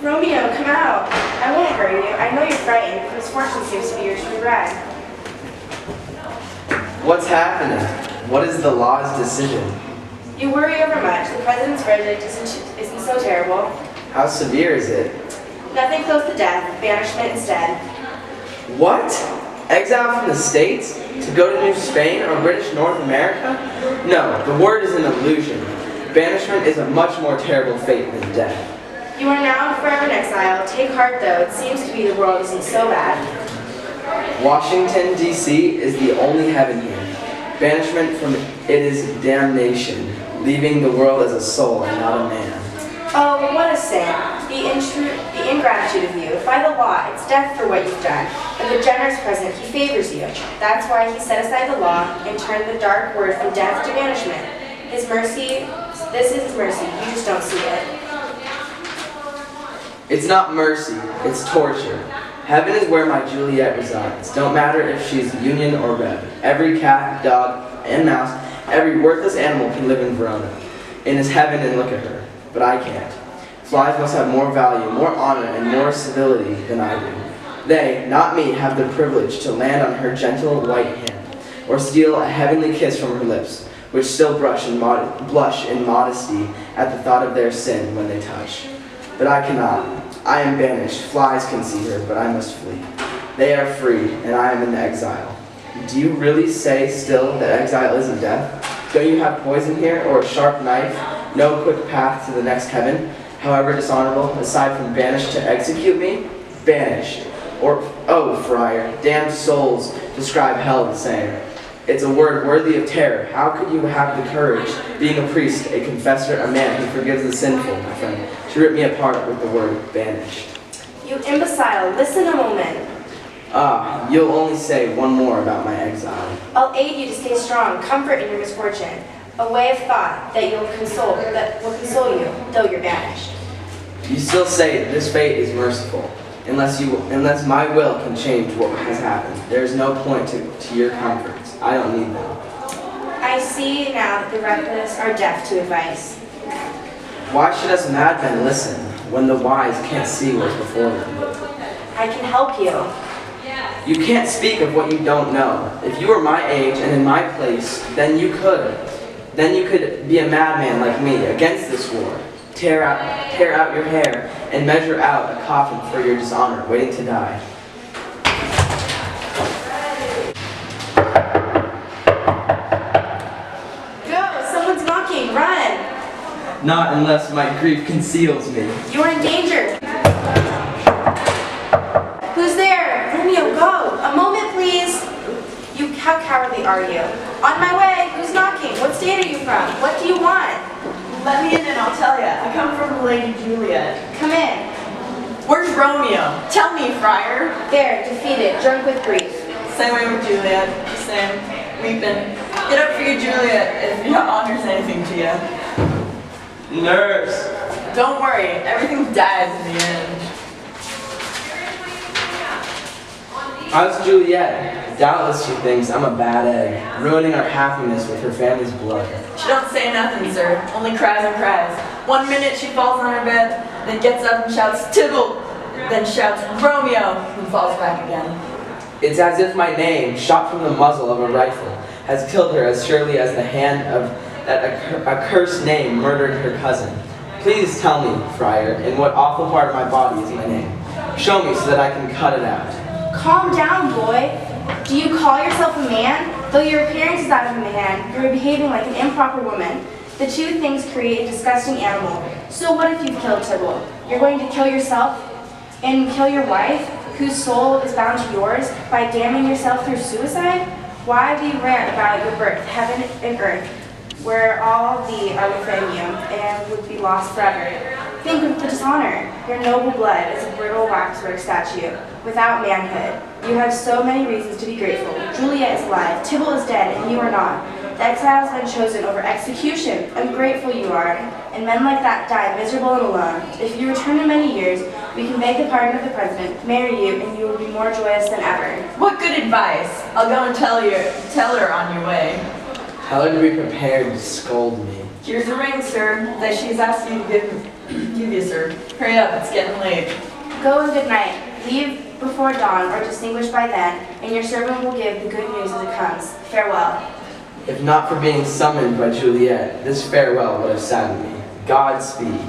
Romeo, come out. I won't hurt you. I know you're frightened. Misfortune seems to be your true red. What's happening? What is the law's decision? You worry over much. The president's verdict isn't so terrible. How severe is it? Nothing close to death. Banishment instead. What? Exile from the States? To go to New Spain or British North America? No, the word is an illusion. Banishment is a much more terrible fate than death. You are now forever in exile. Take heart, though. It seems to be the world isn't so bad. Washington, D.C. is the only heaven here. Banishment from it is damnation, leaving the world as a soul and not a man. Oh, what a sin. The ingratitude of you. By the law, it's death for what you've done. But the generous president, he favors you. That's why he set aside the law and turned the dark word from death to banishment. His mercy, this is his mercy. You just don't see it. It's not mercy, it's torture. Heaven is where my Juliet resides. Don't matter if she's Union or Red. Every cat, dog, and mouse, every worthless animal can live in Verona. In his heaven and look at her. But I can't. Flies must have more value, more honor, and more civility than I do. They, not me, have the privilege to land on her gentle white hand, or steal a heavenly kiss from her lips, which still blush in modesty at the thought of their sin when they touch. But I cannot. I am banished. Flies can see her, but I must flee. They are free, and I am in exile. Do you really say still that exile isn't death? Don't you have poison here, or a sharp knife? No quick path to the next heaven, however dishonorable, aside from banished to execute me? Banished. Or, oh, friar, damned souls describe hell the same. It's a word worthy of terror. How could you have the courage, being a priest, a confessor, a man who forgives the sinful, my friend, to rip me apart with the word banished? You imbecile, listen a moment. Ah, you'll only say one more about my exile. I'll aid you to stay strong, comfort in your misfortune. A way of thought that will console you, though you're banished. You still say that this fate is merciful, unless my will can change what has happened. There is no point to your comforts. I don't need them. I see now that the reckless are deaf to advice. Why should us madmen listen when the wise can't see what's before them? I can help you. You can't speak of what you don't know. If you were my age and in my place, then you could. Then you could be a madman like me against this war. Tear out your hair and measure out a coffin for your dishonor, waiting to die. Go! Someone's knocking! Run! Not unless my grief conceals me. You're in danger! Who's there? Romeo, go! A moment, please! How cowardly are you? On my way! Who's knocking? What state are you from? What do you want? Let me in and I'll tell you. I come from the Lady Juliet. Come in. Where's Romeo? Tell me, friar. There, defeated, drunk with grief. Same way with Juliet. The same. Weeping. Get up for you, Juliet, if your honor's anything to you. Nurse! Don't worry. Everything dies in the end. How's Juliet? Doubtless she thinks I'm a bad egg, ruining our happiness with her family's blood. She don't say nothing, sir. Only cries and cries. 1 minute she falls on her bed, then gets up and shouts, Tybalt! Then shouts, Romeo! And falls back again. It's as if my name, shot from the muzzle of a rifle, has killed her as surely as the hand of that accursed name murdered her cousin. Please tell me, friar, in what awful part of my body is my name. Show me so that I can cut it out. Calm down, boy. Do you call yourself a man? Though your appearance is that of a man, you're behaving like an improper woman. The two things create a disgusting animal. So what if you've killed Tybalt? You're going to kill yourself and kill your wife, whose soul is bound to yours, by damning yourself through suicide? Why do you rant about your birth, heaven and earth, where all thee are within you, and would be lost forever? Think of the dishonor. Your noble blood is a brittle waxwork statue, without manhood. You have so many reasons to be grateful. Juliet is alive, Tybalt is dead, and you are not. The exile has been chosen over execution. Ungrateful you are, and men like that die miserable and alone. If you return in many years, we can beg the pardon of the president, marry you, and you will be more joyous than ever. What good advice! I'll go and tell her on your way. Tell her to be prepared to scold me. Here's a ring, sir, that she's asked you to give you, sir. Hurry up, it's getting late. Go and good night. Leave before dawn or distinguished by then, and your servant will give the good news as it comes. Farewell. If not for being summoned by Juliet, this farewell would have saddened me. Godspeed.